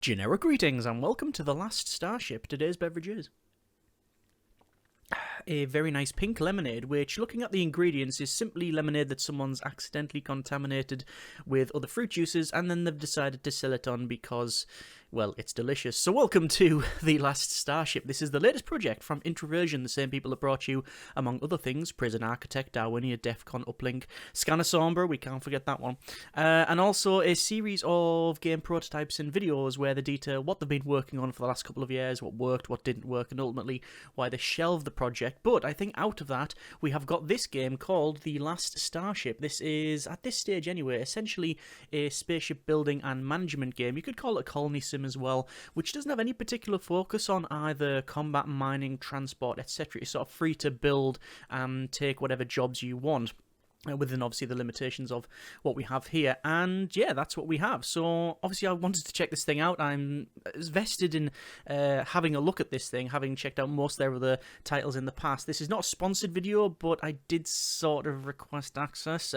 Generic greetings and welcome to the Last Starship. Today's beverage is a very nice pink lemonade, which, looking at the ingredients, is simply lemonade that someone's accidentally contaminated with other fruit juices and then they've decided to sell it on because, well, it's delicious. So welcome to the Last Starship. This is the latest project from Introversion, the same people that brought you, among other things, Prison Architect, Darwinia, Defcon, Uplink, Scanner Sombra, we can't forget that one, and also a series of game prototypes and videos where they detail what they've been working on for the last couple of years, what worked, what didn't work, and ultimately why they shelved the project. But I think out of that, we have got this game called The Last Starship. This is, at this stage anyway, essentially a spaceship building and management game. You could call it a colony sim as well, which doesn't have any particular focus on either combat, mining, transport, etc. You're sort of free to build and take whatever jobs you want, within obviously the limitations of what we have here. And yeah, that's what we have. So obviously I wanted to check this thing out. I'm vested in having a look at this thing, having checked out most of their other titles in the past. This is not a sponsored video, but I did sort of request access.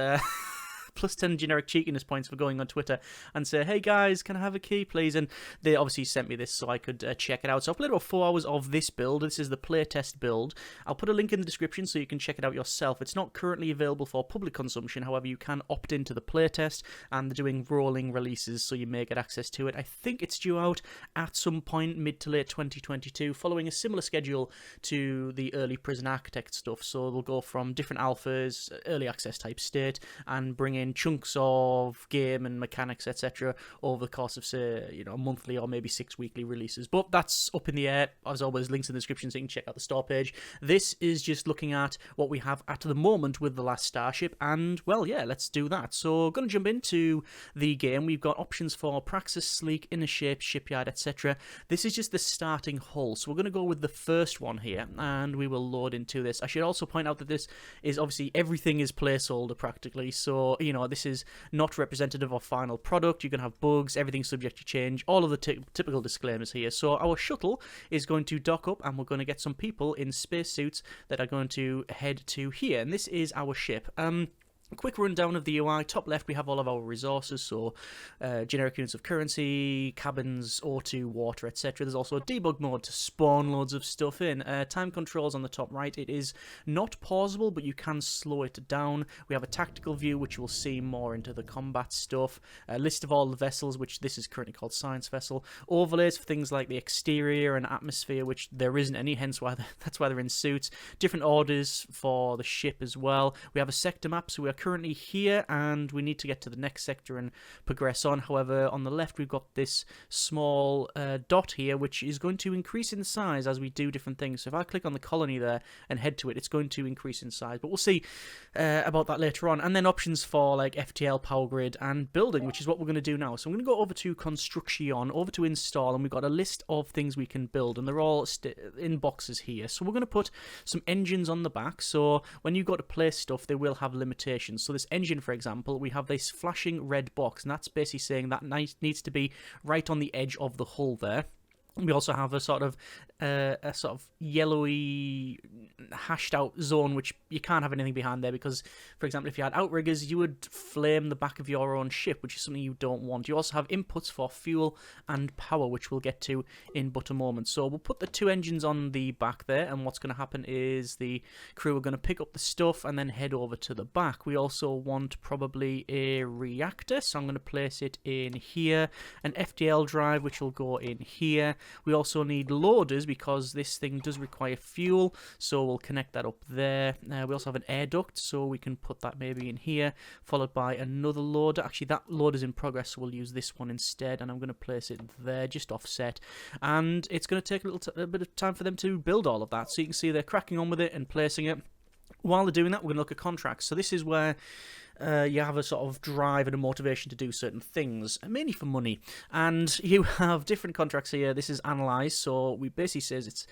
Plus 10 generic cheekiness points for going on Twitter and say, hey guys, can I have a key please? And they obviously sent me this so I could check it out. So I've played about 4 hours of this build. This is the playtest build. I'll put a link in the description so you can check it out yourself. It's not currently available for public consumption, however you can opt into the playtest and they're doing rolling releases so you may get access to it. I think it's due out at some point mid to late 2022, following a similar schedule to the early Prison Architect stuff. So they'll go from different alphas, early access type state, and bring in chunks of game and mechanics, etc., over the course of, say, monthly or maybe 6 weekly releases. But that's up in the air. As always, links in the description so you can check out the store page. This is just looking at what we have at the moment with the Last Starship, and well, yeah, let's do that. So, going to jump into the game. We've got options for Praxis, Sleek, Inner Shape, Shipyard, etc. This is just the starting hull, so we're going to go with the first one here, and we will load into this. I should also point out that this is obviously everything is placeholder practically, so this is not representative of final product. You can have bugs, everything's subject to change, all of the typical disclaimers here. So our shuttle is going to dock up and we're going to get some people in spacesuits that are going to head to here, and this is our ship. Quick rundown of the UI. Top left, we have all of our resources, so generic units of currency, cabins, O2, water, etc. There's also a debug mode to spawn loads of stuff in. Time controls on the top right. It is not pausable, but you can slow it down. We have a tactical view, which we'll see more into the combat stuff. A list of all the vessels, which this is currently called Science Vessel. Overlays for things like the exterior and atmosphere, which there isn't any, hence why that's why they're in suits. Different orders for the ship as well. We have a sector map, so we are currently here and we need to get to the next sector and progress on. However, on the left we've got this small dot here, which is going to increase in size as we do different things. So if I click on the colony there and head to it, it's going to increase in size, but we'll see about that later on. And then options for like FTL, power grid, and building, which is what we're going to do now. So I'm going to go over to construction, over to install, and we've got a list of things we can build, and they're all in boxes here. So we're going to put some engines on the back, so when you go to place stuff they will have limitations. So this engine, for example, we have this flashing red box, and that's basically saying that needs to be right on the edge of the hull there. We also have a sort of yellowy hashed out zone, which you can't have anything behind there because, for example, if you had outriggers, you would flame the back of your own ship, which is something you don't want. You also have inputs for fuel and power, which we'll get to in but a moment. So we'll put the 2 engines on the back there, and what's going to happen is the crew are going to pick up the stuff and then head over to the back. We also want probably a reactor, so I'm going to place it in here, an FDL drive, which will go in here. We also need loaders because this thing does require fuel, so we'll connect that up there. We also have an air duct, so we can put that maybe in here, followed by another loader. Actually, that loader's in progress, so we'll use this one instead, and I'm going to place it there, just offset. And it's going to take a bit of time for them to build all of that, so you can see they're cracking on with it and placing it. While they're doing that, we're going to look at contracts. So this is where you have a sort of drive and a motivation to do certain things, mainly for money. And you have different contracts here. This is analyze, so we basically says it's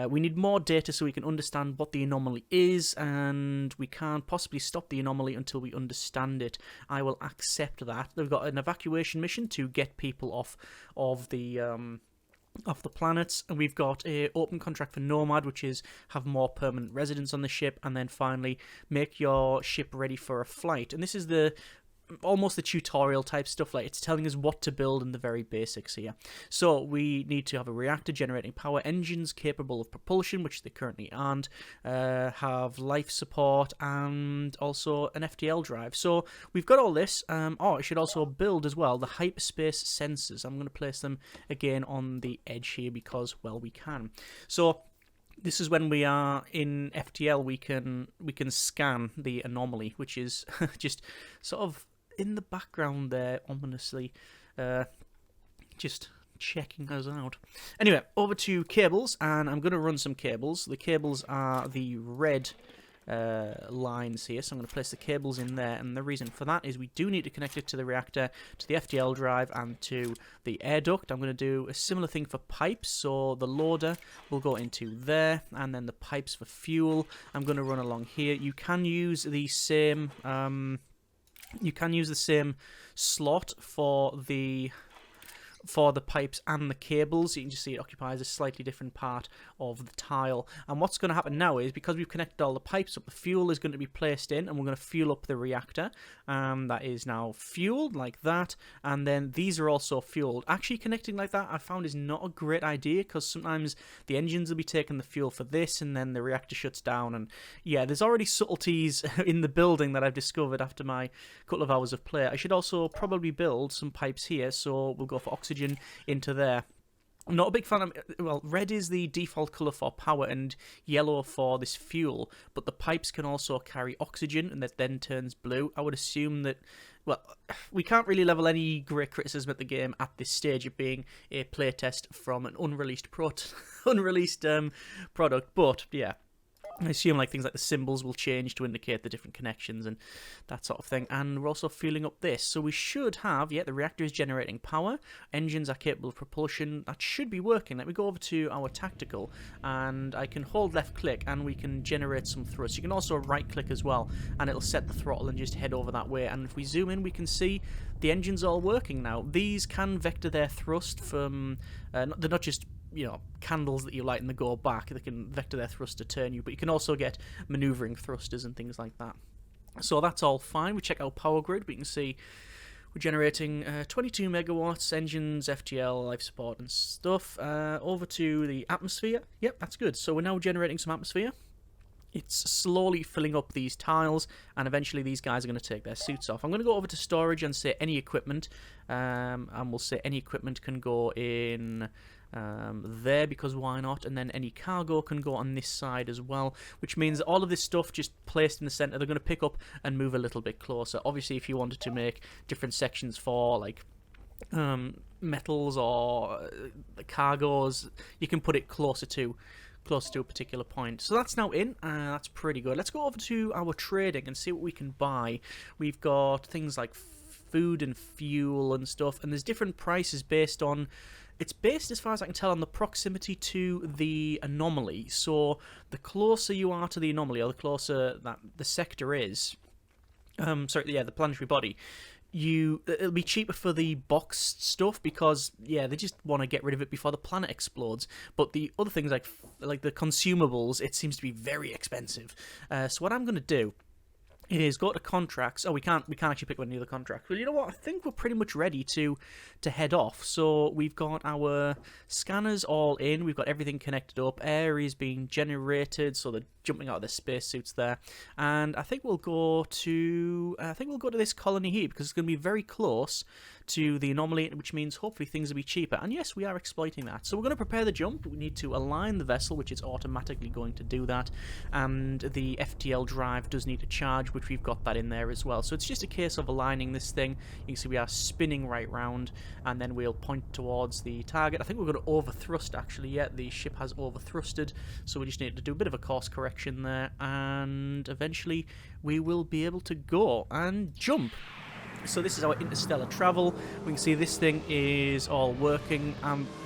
we need more data so we can understand what the anomaly is, and we can't possibly stop the anomaly until we understand it. I will accept that. They've got an evacuation mission to get people off of the planets, and we've got a open contract for Nomad, which is have more permanent residence on the ship, and then finally make your ship ready for a flight. And this is the almost the tutorial type stuff. Like, it's telling us what to build in the very basics here. So we need to have a reactor generating power, engines capable of propulsion, which they currently aren't, have life support, and also an FTL drive. So we've got all this. I should also build as well the hyperspace sensors. I'm going to place them again on the edge here because, well, we can. So this is when we are in FTL, we can scan the anomaly, which is just sort of in the background there, ominously, just checking us out. Anyway, over to cables, and I'm going to run some cables. The cables are the red lines here, so I'm going to place the cables in there, and the reason for that is we do need to connect it to the reactor, to the FTL drive, and to the air duct. I'm going to do a similar thing for pipes, so the loader will go into there, and then the pipes for fuel I'm going to run along here. You can use the same slot for the pipes and the cables. You can just see it occupies a slightly different part of the tile. And what's going to happen now is, because we've connected all the pipes up, the fuel is going to be placed in, and we're going to fuel up the reactor. That is now fueled like that, and then these are also fueled. Actually, connecting like that I found is not a great idea, because sometimes the engines will be taking the fuel for this, and then the reactor shuts down. And yeah, there's already subtleties in the building that I've discovered after my couple of hours of play. I should also probably build some pipes here, so we'll go for oxygen into there. I'm not a big fan of, well, red is the default colour for power and yellow for this fuel, but the pipes can also carry oxygen, and that then turns blue. I would assume that, well, we can't really level any great criticism at the game at this stage, it being a playtest from an unreleased product, but yeah. I assume like things like the symbols will change to indicate the different connections and that sort of thing. And we're also fueling up this. So we should have, yeah, the reactor is generating power. Engines are capable of propulsion. That should be working. Let me go over to our tactical, and I can hold left click and we can generate some thrust. You can also right click as well, and it'll set the throttle and just head over that way. And if we zoom in, we can see the engine's all working now. These can vector their thrust from, they're not just, you know, candles that you light and they go back. They can vector their thrust to turn you, but you can also get maneuvering thrusters and things like that. So that's all fine. We check our power grid. We can see we're generating 22 megawatts, engines, FTL, life support and stuff. Over to the atmosphere. Yep, that's good. So we're now generating some atmosphere. It's slowly filling up these tiles, and eventually these guys are going to take their suits off. I'm going to go over to storage and say any equipment, and we'll say any equipment can go in there, because why not? And then any cargo can go on this side as well, which means that all of this stuff just placed in the center, they're going to pick up and move a little bit closer. Obviously, if you wanted to make different sections for like metals or the cargoes, you can put it closer to a particular point. So that's now in. That's pretty good. Let's go over to our trading and see what we can buy. We've got things like food and fuel and stuff, and there's different prices based on, it's based, as far as I can tell, on the proximity to the anomaly. So the closer you are to the anomaly, or the closer that the sector is, the planetary body, it'll be cheaper for the boxed stuff, because yeah, they just want to get rid of it before the planet explodes. But the other things like the consumables, it seems to be very expensive. So what I'm going to do is go to contracts. Oh, we can't actually pick any other contracts. Well, you know what? I think we're pretty much ready to head off. So we've got our scanners all in. We've got everything connected up. Air is being generated, so they're jumping out of their spacesuits there. And I think we'll go to this colony here, because it's going to be very close to the anomaly, which means hopefully things will be cheaper. And yes, we are exploiting that. So we're going to prepare the jump. We need to align the vessel, which is automatically going to do that. And the FTL drive does need to charge, which we've got that in there as well. So it's just a case of aligning this thing. You can see we are spinning right round, and then we'll point towards the target. I think we're going to overthrust, actually. Yeah, the ship has overthrusted, so we just need to do a bit of a course correction there, and eventually we will be able to go and jump. So this is our interstellar travel. We can see this thing is all working.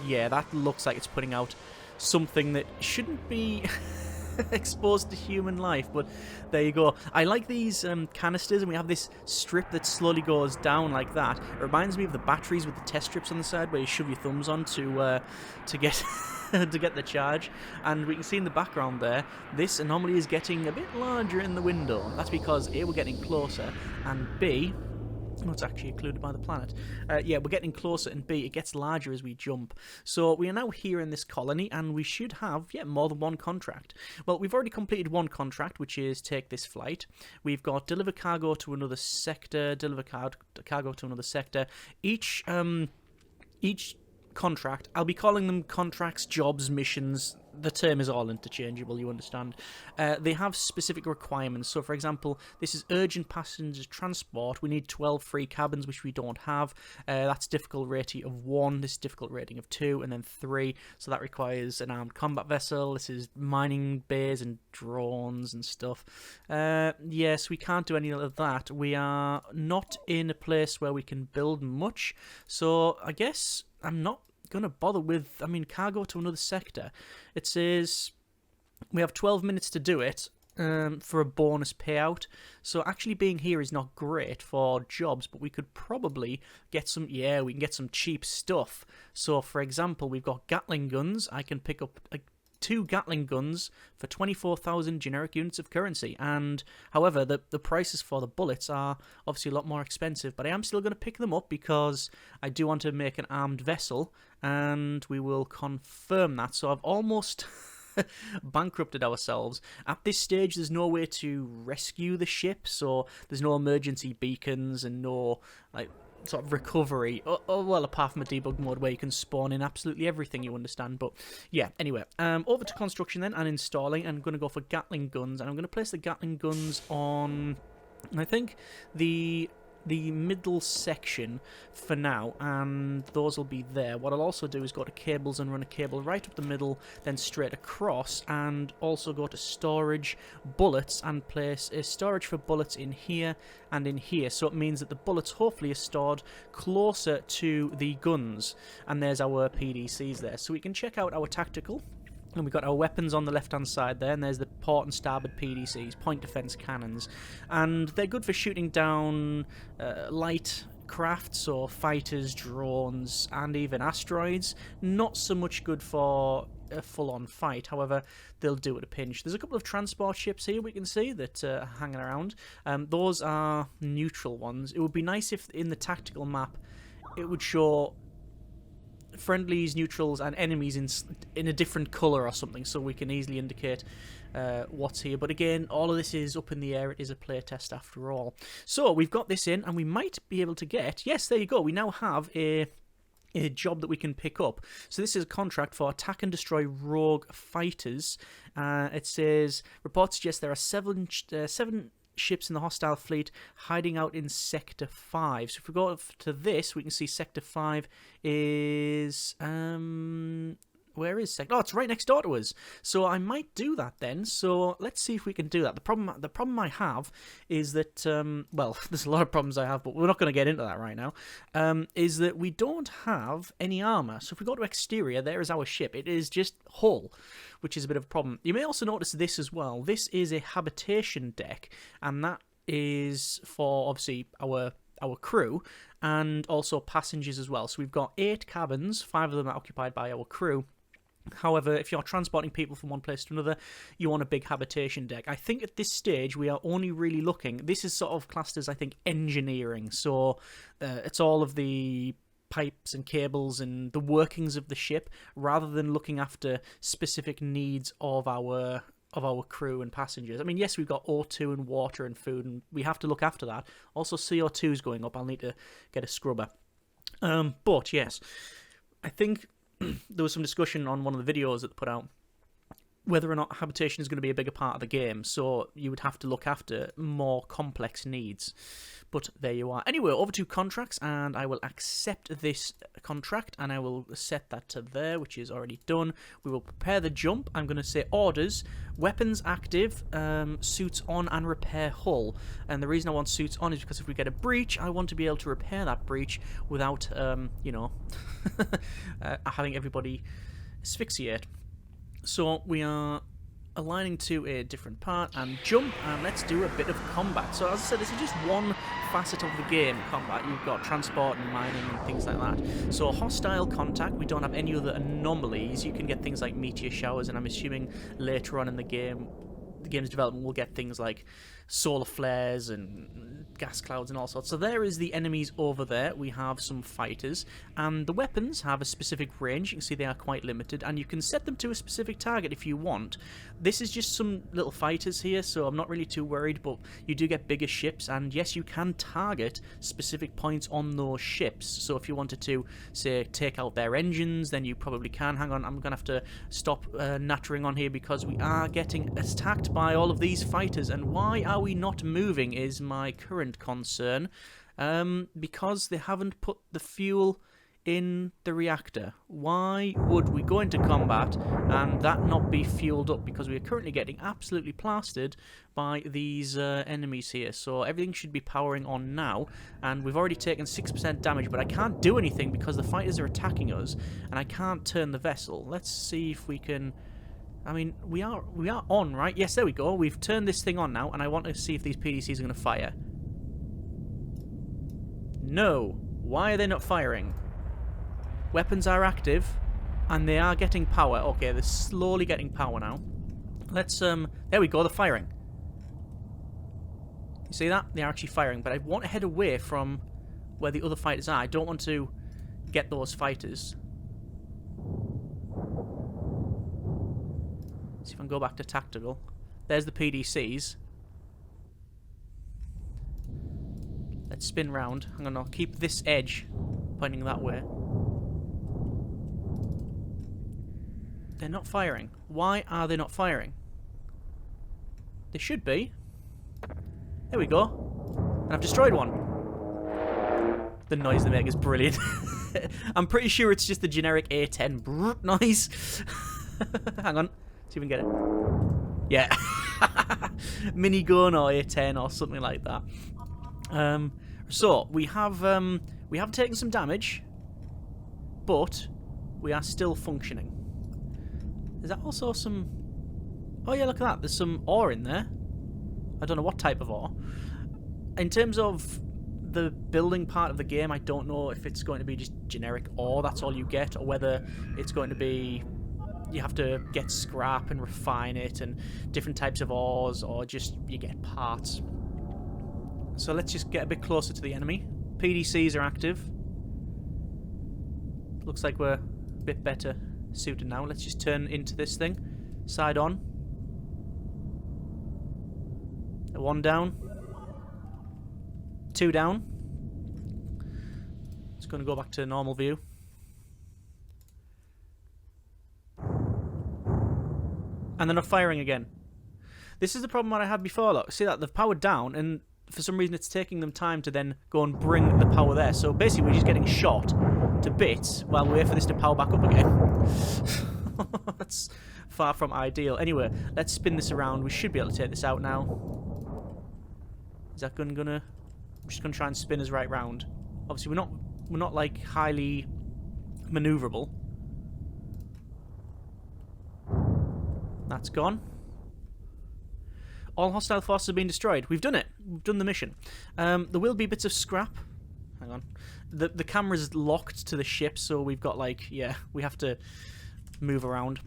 Yeah, that looks like it's putting out something that shouldn't be exposed to human life, but there you go. I like these canisters, and we have this strip that slowly goes down like that. It reminds me of the batteries with the test strips on the side, where you shove your thumbs on to get to get the charge. And we can see in the background there, this anomaly is getting a bit larger in the window. That's because A, we're getting closer, and B, No, it's actually occluded by the planet. Yeah, we're getting closer, and B, it gets larger as we jump. So we are now here in this colony, and we should have, more than one contract. Well, we've already completed one contract, which is take this flight. We've got deliver cargo to another sector, deliver cargo to another sector. Each contract, I'll be calling them contracts, jobs, missions. The term is all interchangeable, you understand. They have specific requirements. So, for example, this is urgent passenger transport. We need 12 free cabins, which we don't have. That's difficult rating of 1. This is difficult rating of 2, and then 3. So that requires an armed combat vessel. This is mining bays and drones and stuff. Yes, we can't do any of that. We are not in a place where we can build much. So I guess I'm not going to bother with, cargo to another sector. It says we have 12 minutes to do it for a bonus payout. So actually being here is not great for jobs, but we could probably get some, we can get some cheap stuff. So for example, we've got Gatling guns. I can pick up 2 Gatling guns for 24,000 generic units of currency. And however, the prices for the bullets are obviously a lot more expensive, but I am still going to pick them up because I do want to make an armed vessel, and we will confirm that. So I've almost bankrupted ourselves. At this stage, there's no way to rescue the ship, so there's no emergency beacons and no sort of recovery, well, apart from a debug mode where you can spawn in absolutely everything, you understand. But yeah, anyway, over to construction then and installing. I'm going to go for Gatling guns, and I'm going to place the Gatling guns on, I think, the middle section for now, and those will be there. What I'll also do is go to cables and run a cable right up the middle, then straight across, and also go to storage, bullets, and place a storage for bullets in here and in here. So it means that the bullets hopefully are stored closer to the guns, and there's our PDCs there. So we can check out our tactical. And we've got our weapons on the left-hand side there, and there's the port and starboard PDCs, point defense cannons. And they're good for shooting down light craft, so fighters, drones, and even asteroids. Not so much good for a full-on fight, however, they'll do at a pinch. There's a couple of transport ships here we can see that are hanging around. Those are neutral ones. It would be nice if in the tactical map it would show friendlies, neutrals, and enemies in a different colour or something, so we can easily indicate what's here. But again, all of this is up in the air. It is a playtest after all. So we've got this in, and we might be able to get, yes, there you go, we now have a job that we can pick up. So this is a contract for attack and destroy rogue fighters. It says, reports suggest there are seven ships in the hostile fleet hiding out in Sector 5. So if we go to this, we can see Sector 5 is where is Sector? Oh, it's right next door to us. So I might do that then. So let's see if we can do that. The problem I have is that well, there's a lot of problems I have, but we're not going to get into that right now. Is that we don't have any armor. So if we go to exterior, there is our ship. It is just hull, which is a bit of a problem. You may also notice this as well. This is a habitation deck, and that is for obviously our crew and also passengers as well. So we've got 8 cabins, 5 of them are occupied by our crew. However, if you're transporting people from one place to another, you want a big habitation deck. I think at this stage we are only really looking, this is sort of classed as, I think, engineering. So it's all of the pipes and cables and the workings of the ship, rather than looking after specific needs of our crew and passengers. I mean, yes, we've got O2 and water and food, and we have to look after that. Also, CO2 is going up. I'll need to get a scrubber. But yes, I think there was some discussion on one of the videos that they put out whether or not habitation is going to be a bigger part of the game, so you would have to look after more complex needs. But there you are. Anyway, over to contracts, and I will accept this contract, and I will set that to there, which is already done. We will prepare the jump. I'm going to say orders, weapons active, suits on, and repair hull. And the reason I want suits on is because if we get a breach, I want to be able to repair that breach without, having everybody asphyxiate. So we are aligning to a different part and jump, and let's do a bit of combat. So as I said, this is just one facet of the game, combat. You've got transport and mining and things like that. So hostile contact, we don't have any other anomalies. You can get things like meteor showers, and I'm assuming later on in the game's development we'll get things like solar flares and gas clouds and all sorts. So there is the enemies over there. We have some fighters, and the weapons have a specific range. You can see they are quite limited, and you can set them to a specific target if you want. This is just some little fighters here, so I'm not really too worried, but you do get bigger ships, and yes, you can target specific points on those ships. So if you wanted to, say, take out their engines, then you probably can. Hang on, I'm going to have to stop nattering on here because we are getting attacked by all of these fighters, and why are we not moving is my current concern, because they haven't put the fuel in the reactor. Why would we go into combat and that not be fueled up? Because we are currently getting absolutely plastered by these enemies here. So everything should be powering on now, and we've already taken 6% damage, but I can't do anything because the fighters are attacking us, and I can't turn the vessel. Let's see if we can... I mean, we are on, right? Yes, there we go. We've turned this thing on now, and I want to see if these PDCs are going to fire. No. Why are they not firing? Weapons are active, and they are getting power. Okay, they're slowly getting power now. Let's, there we go, they're firing. You see that? They're actually firing, but I want to head away from where the other fighters are. I don't want to get those fighters. See if I can go back to tactical. There's the PDCs. Let's spin round. I'm going to keep this edge pointing that way. They're not firing. Why are they not firing? They should be. There we go. And I've destroyed one. The noise they make is brilliant. I'm pretty sure it's just the generic A10 noise. Hang on. See if we can get it. Yeah. Minigun or A10 or something like that. So we have taken some damage, but we are still functioning. Is that also some... Oh yeah, look at that. There's some ore in there. I don't know what type of ore. In terms of the building part of the game, I don't know if it's going to be just generic ore, that's all you get, or whether it's going to be... You have to get scrap and refine it, and different types of ores, or just you get parts. So let's just get a bit closer to the enemy. PDCs are active. Looks like we're a bit better suited now. Let's just turn into this thing. Side on. One down. Two down. It's going to go back to normal view. And they're not firing again. This is the problem that I had before. Look, see that? They've powered down, and for some reason it's taking them time to then go and bring the power there. So basically we're just getting shot to bits while we wait for this to power back up again. That's far from ideal. Anyway, let's spin this around. We should be able to take this out now. Is that gun gonna... I'm just gonna try and spin us right round. Obviously we're not like highly maneuverable. That's gone. All hostile forces have been destroyed. We've done it. We've done the mission. There will be bits of scrap. Hang on. The camera's locked to the ship, so we've got like, yeah, we have to move around.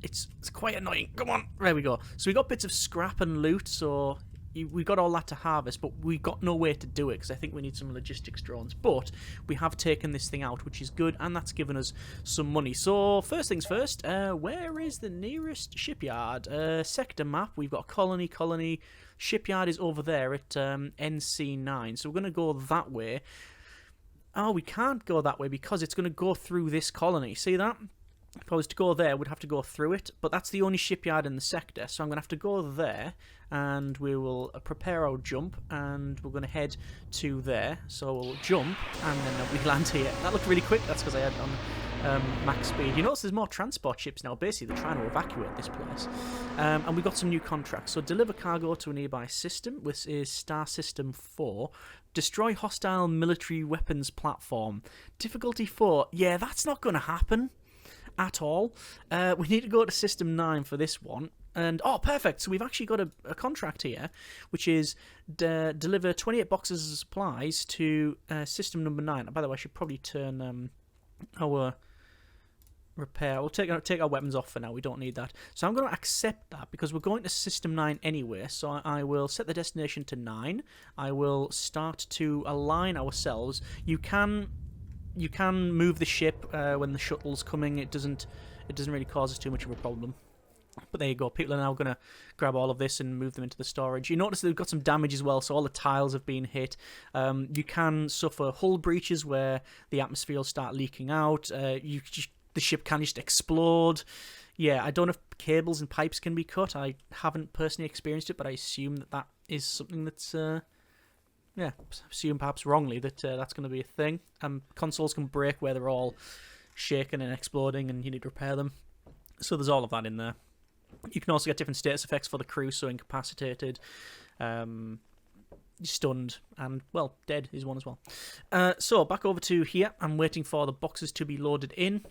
It's quite annoying. Come on. There we go. So we got bits of scrap and loot, so we got all that to harvest, but we got no way to do it because I think we need some logistics drones. But we have taken this thing out, which is good, and that's given us some money. So first things first, where is the nearest shipyard? Sector map, we've got colony. Shipyard is over there at NC9, so we're going to go that way. Oh, we can't go that way because it's going to go through this colony. See that? If I was to go there, we'd have to go through it, but that's the only shipyard in the sector, so I'm going to have to go there, and we will prepare our jump, and we're going to head to there. So we'll jump, and then we land here. That looked really quick. That's because I had it on max speed. You notice there's more transport ships now. Basically, they're trying to evacuate this place. And we got some new contracts. So deliver cargo to a nearby system, which is Star System 4. Destroy hostile military weapons platform. Difficulty 4. Yeah, that's not going to happen at all. We need to go to System 9 for this one. And, oh, perfect. So we've actually got a contract here, which is deliver 28 boxes of supplies to System number 9. By the way, I should probably turn our Repair. We'll take our weapons off for now. We don't need that. So I'm going to accept that because we're going to System 9 anyway. So I will set the destination to 9. I will start to align ourselves. You can move the ship when the shuttle's coming. It doesn't really cause us too much of a problem. But there you go. People are now going to grab all of this and move them into the storage. You notice they've got some damage as well, so all the tiles have been hit. You can suffer hull breaches where the atmosphere will start leaking out. The ship can just explode. Yeah, I don't know if cables and pipes can be cut. I haven't personally experienced it, but I assume that is something that's... assume perhaps wrongly that that's going to be a thing. Consoles can break where they're all shaking and exploding and you need to repair them. So there's all of that in there. You can also get different status effects for the crew, so incapacitated, stunned, and, well, dead is one as well. So back over to here. I'm waiting for the boxes to be loaded in.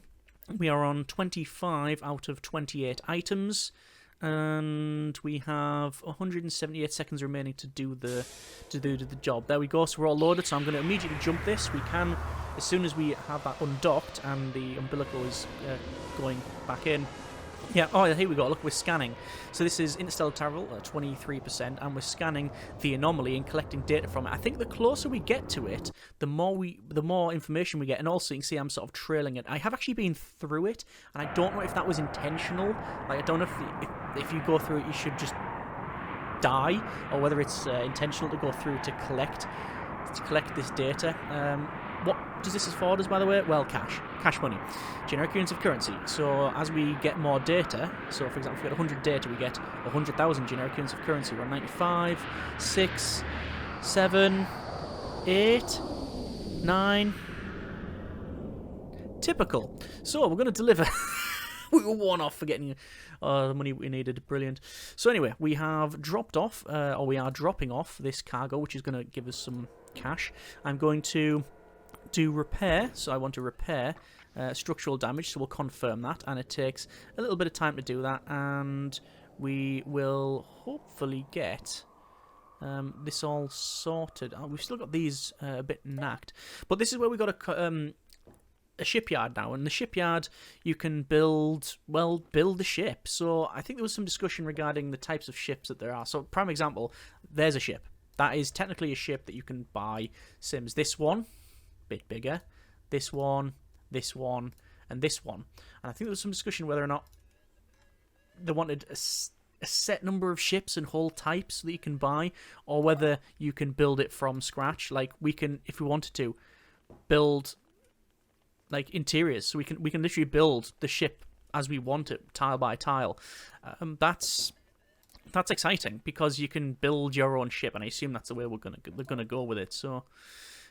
We are on 25 out of 28 items, and we have 178 seconds remaining to do the job. There we go. So we're all loaded. So I'm going to immediately jump this. We can, as soon as we have that undocked and the umbilical is going back in. Yeah, oh, here we go. Look, we're scanning. So this is interstellar travel at 23%, and we're scanning the anomaly and collecting data from it. I think the closer we get to it, the more information we get, and also you can see I'm sort of trailing it. I have actually been through it, and I don't know if that was intentional. Like, I don't know if you go through it, you should just die, or whether it's intentional to go through to collect this data. What does this afford us, by the way? Well, cash money, generic units of currency. So as we get more data, so for example, if we get 100 data, we get 100,000 generic units of currency. We're on 95, 6, 7, 8, 9. Typical. So we're going to deliver. We were one off for getting the money we needed. Brilliant. So anyway, we have dropped off, or we are dropping off this cargo, which is going to give us some cash. I'm going to do repair, so I want to repair structural damage, so we'll confirm that, and it takes a little bit of time to do that, and we will hopefully get this all sorted. We've still got these a bit knacked, but this is where we got a shipyard now, and the shipyard you can build the ship. So I think there was some discussion regarding the types of ships that there are. So prime example, there's a ship that is technically a ship that you can buy Sims. This one, bit bigger, this one, and this one. And I think there was some discussion whether or not they wanted a set number of ships and hull types that you can buy, or whether you can build it from scratch. Like, we can, if we wanted to, build like interiors, so we can literally build the ship as we want it, tile by tile. That's exciting because you can build your own ship, and I assume that's the way they're gonna go with it. So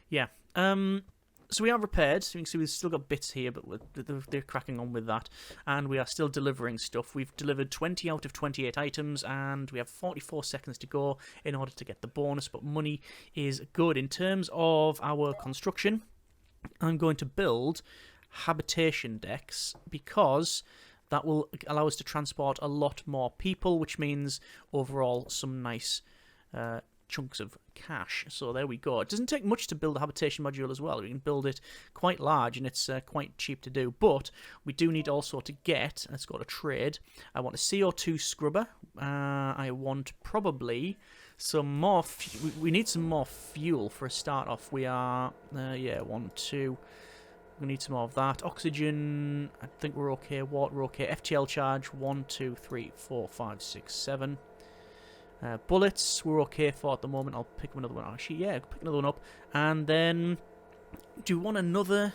yeah. So we are repaired. So you can see we've still got bits here, but they're cracking on with that. And we are still delivering stuff. We've delivered 20 out of 28 items, and we have 44 seconds to go in order to get the bonus. But money is good. In terms of our construction, I'm going to build habitation decks because that will allow us to transport a lot more people, which means overall some nice chunks of cash. So there we go. It doesn't take much to build a habitation module as well. We can build it quite large, and it's quite cheap to do. But we do need also to get, let's go to trade. I want a CO2 scrubber. I want probably some more, we need some more fuel for a start off. We are, 1, 2. We need some more of that. Oxygen, I think we're okay. Water, we're okay. FTL charge, 1, 2, 3, 4, 5, 6, 7. Bullets, we're okay for at the moment. I'll pick another one. Actually, yeah, pick another one up. And then, do you want another?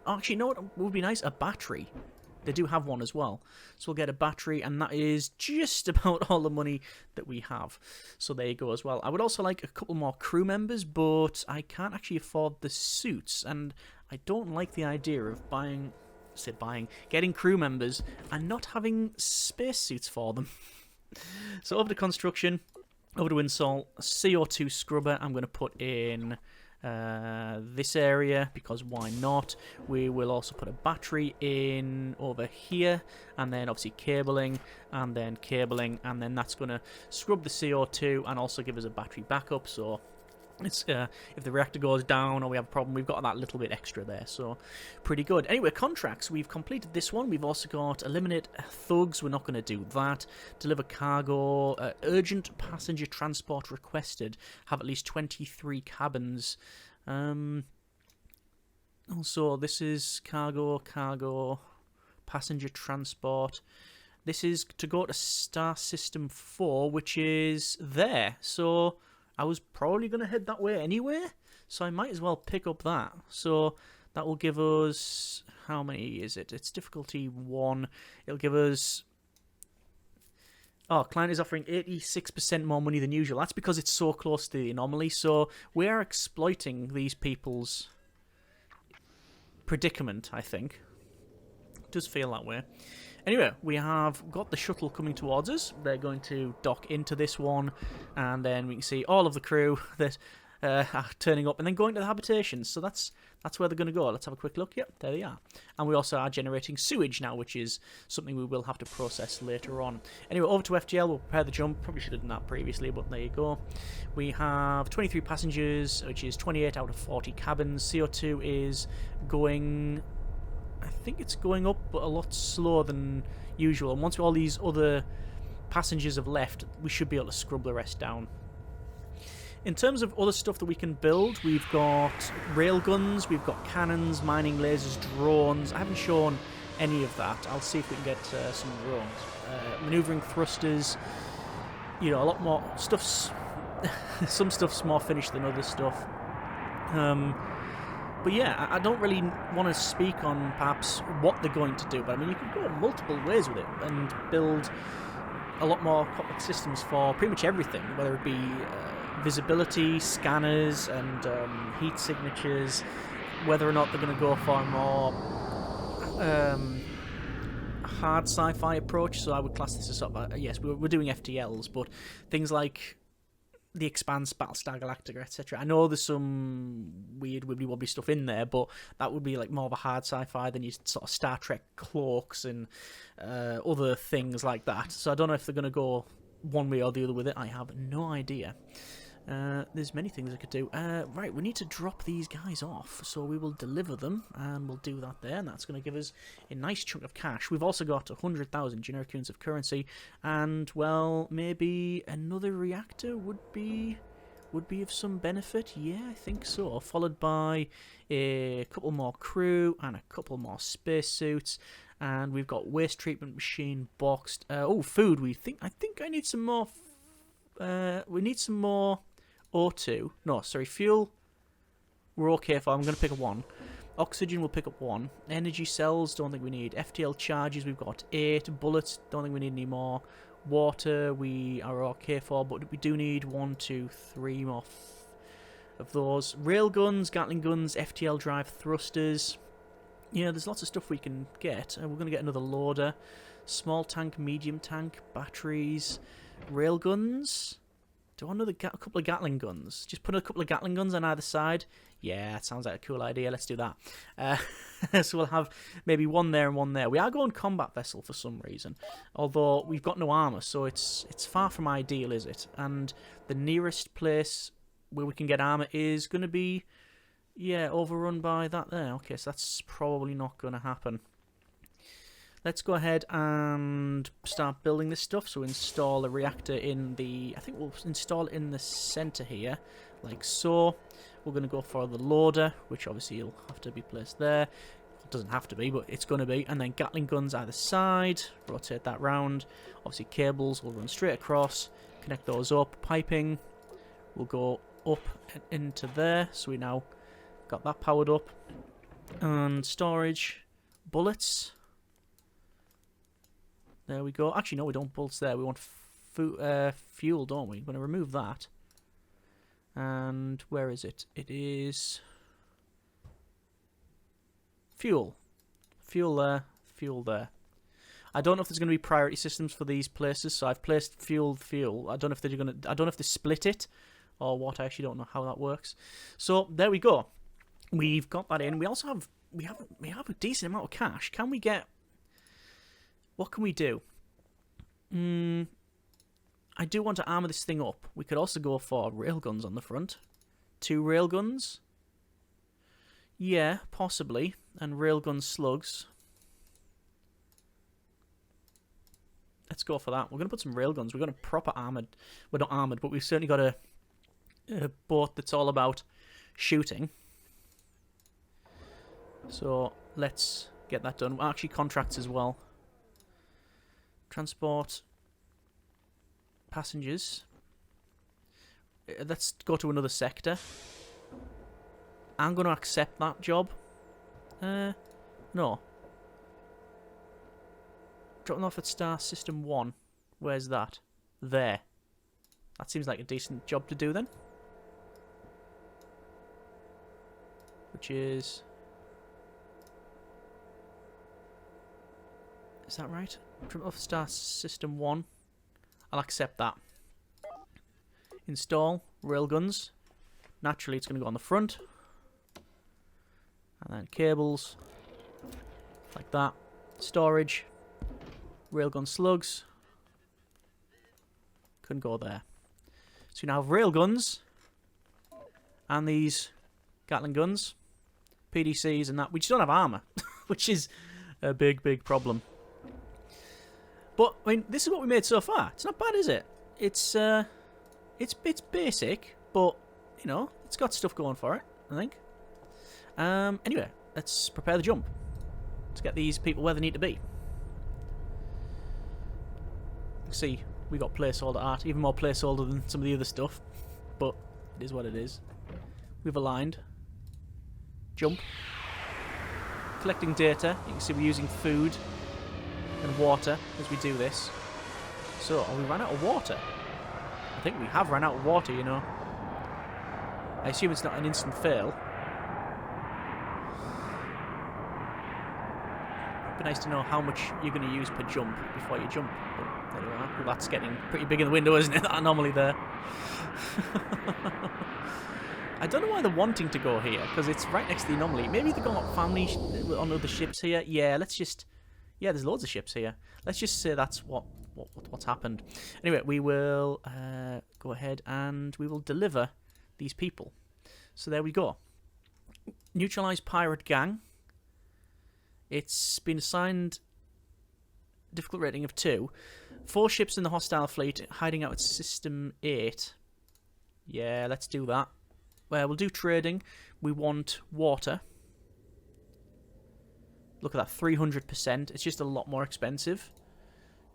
Actually, you know what would be nice? A battery. They do have one as well. So we'll get a battery, and that is just about all the money that we have. So there you go as well. I would also like a couple more crew members, but I can't actually afford the suits, and I don't like the idea of getting crew members and not having spacesuits for them. So over to construction, over to install a CO2 scrubber. I'm going to put in this area because why not? We will also put a battery in over here, and then obviously cabling, and then that's going to scrub the CO2 and also give us a battery backup. So It's if the reactor goes down or we have a problem, we've got that little bit extra there, so pretty good. Anyway, contracts. We've completed this one. We've also got eliminate thugs. We're not going to do that. Deliver cargo. Urgent passenger transport requested. Have at least 23 cabins. Also, this is cargo, passenger transport. This is to go to Star System 4, which is there. So I was probably going to head that way anyway, so I might as well pick up that. So that will give us... How many is it? It's difficulty 1. It'll give us... Oh, client is offering 86% more money than usual. That's because it's so close to the anomaly, so we are exploiting these people's predicament, I think. It does feel that way. Anyway, we have got the shuttle coming towards us. They're going to dock into this one, and then we can see all of the crew that are turning up and then going to the habitations. So that's where they're going to go. Let's have a quick look. Yep, there they are. And we also are generating sewage now, which is something we will have to process later on. Anyway, over to FGL. We'll prepare the jump. Probably should have done that previously, but there you go. We have 23 passengers, which is 28 out of 40 cabins. CO2 is going... I think it's going up, but a lot slower than usual. And once all these other passengers have left, we should be able to scrub the rest down. In terms of other stuff that we can build, we've got railguns, we've got cannons, mining lasers, drones. I haven't shown any of that. I'll see if we can get some drones. Maneuvering thrusters, you know, a lot more stuff's... some stuff's more finished than other stuff. But yeah, I don't really want to speak on perhaps what they're going to do, but I mean, you can go multiple ways with it and build a lot more complex systems for pretty much everything, whether it be visibility, scanners, and heat signatures, whether or not they're going to go for a more hard sci-fi approach. So I would class this as sort of, yes, we're doing FTLs, but things like The Expanse, Battlestar Galactica, etc. I know there's some weird wibbly-wobbly stuff in there, but that would be like more of a hard sci-fi than your sort of Star Trek cloaks and other things like that. So I don't know if they're going to go one way or the other with it. I have no idea. There's many things I could do. Right, we need to drop these guys off, so we will deliver them, and we'll do that there, and that's going to give us a nice chunk of cash. We've also got 100,000 generic units of currency, and, well, maybe another reactor would be of some benefit. Yeah, I think so. Followed by a couple more crew and a couple more spacesuits, and we've got waste treatment machine boxed. Oh, food. I think I need some more. We need some more O2. No, sorry, fuel. We're okay for. I'm going to pick up 1. Oxygen, we'll pick up 1. Energy cells, don't think we need. FTL charges, we've got 8. Bullets, don't think we need any more. Water, we are okay for, but we do need 1, 2, 3 more of those. Railguns, Gatling guns, FTL drive thrusters. Yeah, there's lots of stuff we can get. We're going to get another loader. Small tank, medium tank, batteries, railguns. Do I want a couple of Gatling guns? Just put a couple of Gatling guns on either side. Yeah, that sounds like a cool idea. Let's do that. So we'll have maybe 1 there and 1 there. We are going combat vessel for some reason, although we've got no armour, so it's far from ideal, is it? And the nearest place where we can get armour is going to be, yeah, overrun by that there. Okay, so that's probably not going to happen. Let's go ahead and start building this stuff. So install a reactor in the... I think we'll install it in the centre here, like so. We're going to go for the loader, which obviously will have to be placed there. It doesn't have to be, but it's going to be. And then Gatling guns either side. Rotate that round. Obviously cables will run straight across. Connect those up. Piping will go up and into there. So we now got that powered up. And storage. Bullets. There we go. Actually, no, we don't want bullets there. We want fuel, don't we? We're going to remove that. And where is it? It is fuel. Fuel there. Fuel there. I don't know if there's going to be priority systems for these places, so I've placed fuel. I don't know if they're going to. I don't know if they split it or what. I actually don't know how that works. So there we go. We've got that in. We also have we have a decent amount of cash. Can we get? What can we do? I do want to armour this thing up. We could also go for railguns on the front. 2 railguns. Yeah, possibly. And railgun slugs. Let's go for that. We're going to put some railguns. We've got a proper armoured... We're not armoured, but we've certainly got a boat that's all about shooting. So, let's get that done. Actually, contracts as well. Transport... Passengers. Let's go to another sector. I'm going to accept that job. No. Dropping off at Star System 1. Where's that? There. That seems like a decent job to do then. Which is... Is that right? Dropping off at Star System 1. I'll accept that. Install railguns. Naturally, it's going to go on the front. And then cables. Like that. Storage. Railgun slugs. Couldn't go there. So you now have railguns. And these Gatling guns. PDCs and that. We just don't have armour. Which is a big, big problem. But, I mean, this is what we made so far. It's not bad, is it? It's basic, but, you know, it's got stuff going for it, I think. Anyway, let's prepare the jump. Let's get these people where they need to be. See, we got placeholder art, even more placeholder than some of the other stuff. But, it is what it is. We've aligned. Jump. Collecting data. You can see we're using food and water as we do this. So, we ran out of water. I think we have run out of water, you know. I assume it's not an instant fail. It'd be nice to know how much you're going to use per jump before you jump. But there you are. Well, that's getting pretty big in the window, isn't it? That anomaly there. I don't know why they're wanting to go here, because it's right next to the anomaly. Maybe they've got family on other ships here. Yeah, let's just... Yeah, there's loads of ships here. Let's just say that's what's happened. Anyway, we will go ahead and we will deliver these people. So there we go. Neutralize pirate gang. It's been assigned difficult rating of 2. 4 ships in the hostile fleet hiding out at System 8. Yeah, let's do that. We'll do trading. We want water. Look at that, 300%. It's just a lot more expensive.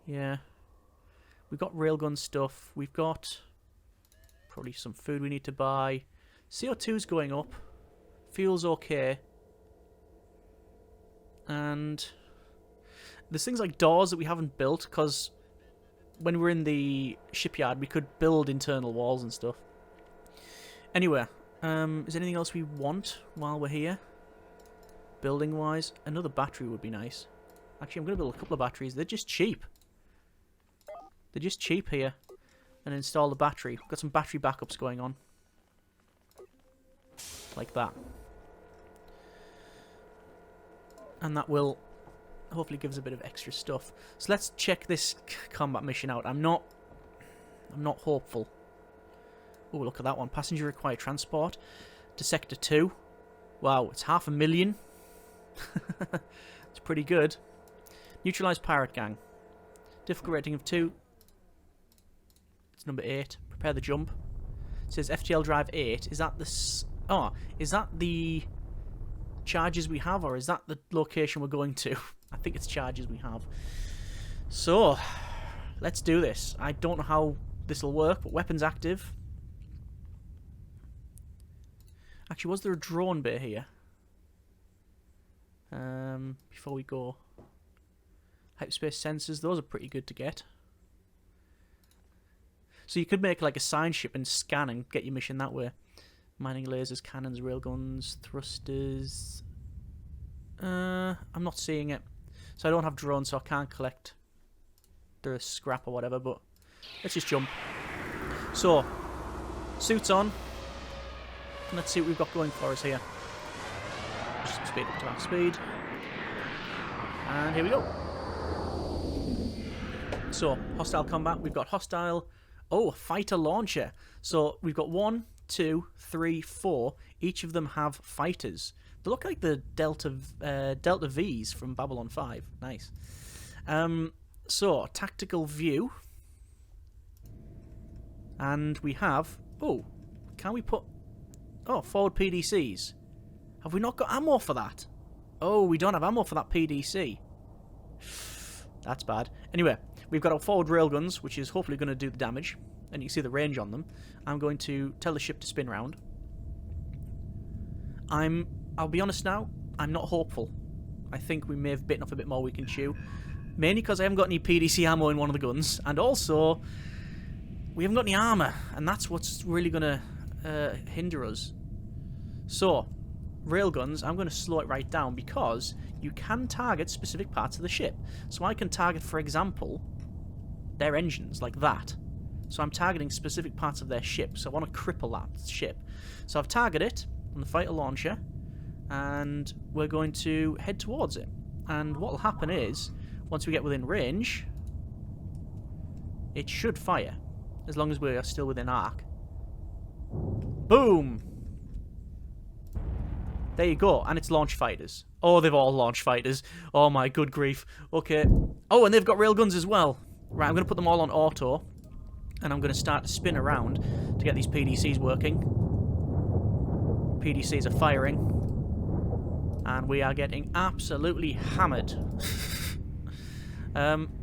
Yeah. We've got railgun stuff. We've got probably some food we need to buy. CO2's going up. Fuel's okay. And there's things like doors that we haven't built, because when we're in the shipyard, we could build internal walls and stuff. Anyway, is there anything else we want while we're here? Building-wise, another battery would be nice. Actually, I'm going to build a couple of batteries. They're just cheap. They're just cheap here. And install the battery. We've got some battery backups going on. Like that. And that will hopefully give us a bit of extra stuff. So let's check this combat mission out. I'm not hopeful. Oh, look at that one. Passenger required transport to Sector 2. Wow, it's 500,000. It's pretty good. Neutralize pirate gang. Difficult rating of 2. It's number 8. Prepare the jump. It says FTL drive 8. Is that the... is that the charges we have, or is that the location we're going to? I think it's charges we have. So, let's do this. I don't know how this will work, but weapons active. Actually, was there a drone bay here? Before we go. Hyperspace sensors, those are pretty good to get. So you could make like a science ship and scan and get your mission that way. Mining lasers, cannons, railguns, thrusters. I'm not seeing it. So I don't have drones, so I can't collect the scrap or whatever, but let's just jump. So, suits on. And let's see what we've got going for us here. Just speed up to max speed. And here we go. So, hostile combat. We've got hostile... Oh, a fighter launcher. So, we've got 1, 2, 3, 4. Each of them have fighters. They look like the Delta Vs from Babylon 5. Nice. So, tactical view. And we have... Oh, can we put... Oh, forward PDCs. Have we not got ammo for that? Oh, we don't have ammo for that PDC. That's bad. Anyway, we've got our forward railguns, which is hopefully going to do the damage. And you can see the range on them. I'm going to tell the ship to spin round. I'll be honest now, I'm not hopeful. I think we may have bitten off a bit more we can chew. Mainly because I haven't got any PDC ammo in one of the guns. And also, we haven't got any armour. And that's what's really going to hinder us. So, railguns, I'm going to slow it right down because you can target specific parts of the ship. So I can target, for example, their engines, like that. So I'm targeting specific parts of their ship. So I want to cripple that ship. So I've targeted it on the fighter launcher, and we're going to head towards it. And what will happen is, once we get within range, it should fire, as long as we are still within arc. Boom! There you go, and it's launch fighters. Oh, they've all launch fighters. Oh my good grief. Okay. Oh, and they've got railguns as well. Right, I'm going to put them all on auto, and I'm going to start to spin around to get these PDCs working. PDCs are firing, and we are getting absolutely hammered.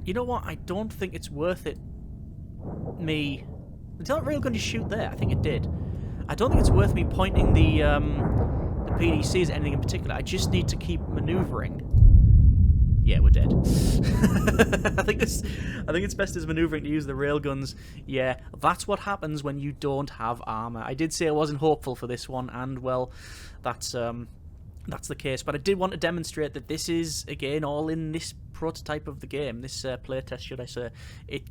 You know what? I don't think it's worth it. Did that railgun just shoot there? I think it did. I don't think it's worth me pointing the PDCs at anything in particular. I just need to keep manoeuvring. Yeah, we're dead. I think it's best as manoeuvring to use the railguns. Yeah, that's what happens when you don't have armor. I did say I wasn't hopeful for this one, and well, that's the case. But I did want to demonstrate that this is, again, all in this prototype of the game, this playtest, should I say.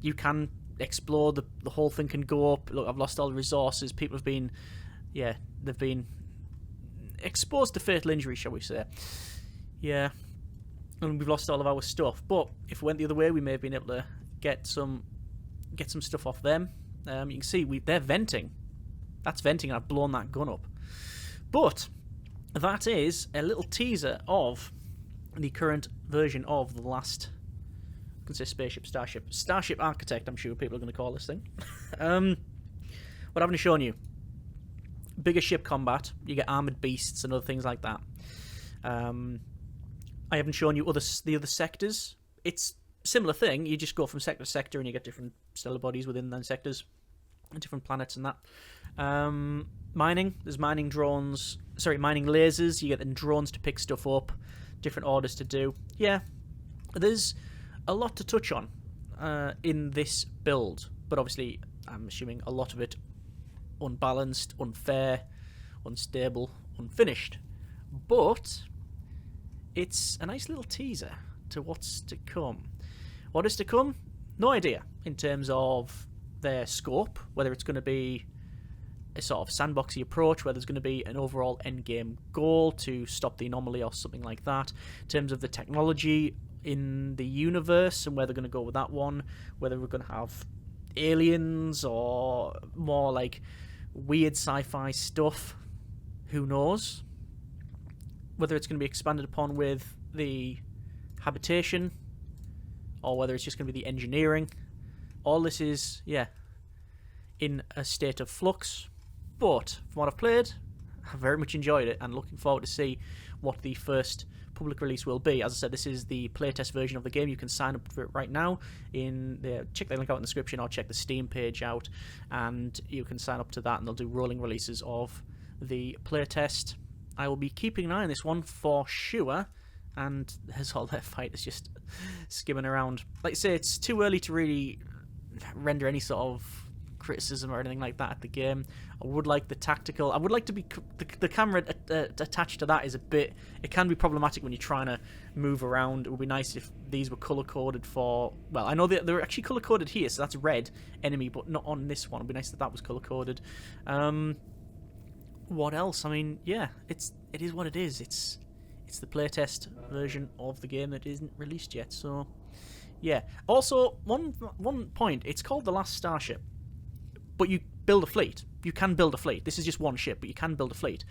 You can explore, the whole thing can go up. Look, I've lost all the resources. People have been, yeah, they've been exposed to fatal injury, shall we say. Yeah. And we've lost all of our stuff. But if we went the other way, we may have been able to get some stuff off them. You can see they're venting. That's venting, and I've blown that gun up. But that is a little teaser of the current version of the last, I can say Starship Architect, I'm sure people are going to call this thing. What haven't I shown you? Bigger ship combat. You get armoured beasts and other things like that. I haven't shown you the other sectors. It's a similar thing. You just go from sector to sector and you get different stellar bodies within those sectors, and different planets and that. Mining. There's mining drones. Sorry, mining lasers. You get the drones to pick stuff up. Different orders to do. Yeah, there's a lot to touch on in this build. But obviously, I'm assuming a lot of it unbalanced, unfair, unstable, unfinished. But it's a nice little teaser to what's to come. What is to come? No idea in terms of their scope, whether it's going to be a sort of sandboxy approach, whether there's going to be an overall endgame goal to stop the anomaly or something like that. In terms of the technology in the universe and where they're going to go with that one, whether we're going to have aliens or more like weird sci-fi stuff, who knows? Whether it's going to be expanded upon with the habitation, or whether it's just going to be the engineering. All this is, yeah, in a state of flux. But from what I've played, I've very much enjoyed it, and looking forward to see what the first public release will be. As I said, this is the playtest version of the game. You can sign up for it right now. Check the link out in the description, or check the Steam page out, and you can sign up to that, and they'll do rolling releases of the playtest. I will be keeping an eye on this one for sure, and there's all their fighters just skimming around. Like I say, it's too early to really render any sort of criticism or anything like that at the game. I would like the tactical. I would like to be the camera attached to that is a bit. It can be problematic when you're trying to move around. It would be nice if these were color coded for. Well, I know they're actually color coded here, so that's red enemy, but not on this one. It'd be nice if that was color coded. What else? I mean, yeah, it is what it is. It's the playtest version of the game that isn't released yet. So, yeah. Also, one point. It's called the Last Starship, but you build a fleet. You can build a fleet. This is just one ship, but you can build a fleet.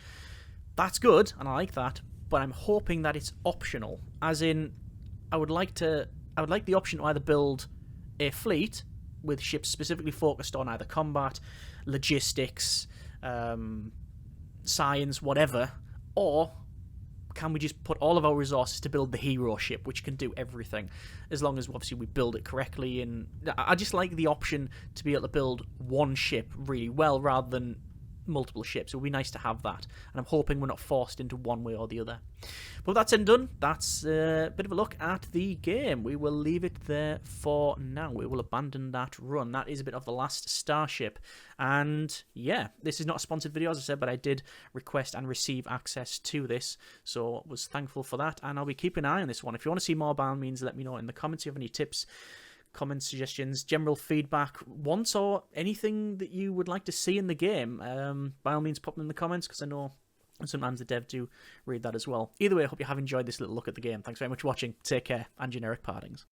That's good, and I like that, but I'm hoping that it's optional. As in, I would like the option to either build a fleet with ships specifically focused on either combat, logistics, science, whatever, or can we just put all of our resources to build the hero ship, which can do everything, as long as obviously we build it correctly. And I just like the option to be able to build one ship really well rather than multiple ships. It would be nice to have that, and I'm hoping we're not forced into one way or the other. But that's done. That's a bit of a look at the game. We will leave it there for now. We will abandon that run. That is a bit of the Last Starship, and yeah, this is not a sponsored video, as I said, but I did request and receive access to this, so was thankful for that, and I'll be keeping an eye on this one. If you want to see more, by all means, let me know in the comments. If you have any tips, comments, suggestions, general feedback, wants, or anything that you would like to see in the game, by all means pop them in the comments, because I know sometimes the dev do read that as well. Either way, I hope you have enjoyed this little look at the game. Thanks very much for watching. Take care, and generic partings.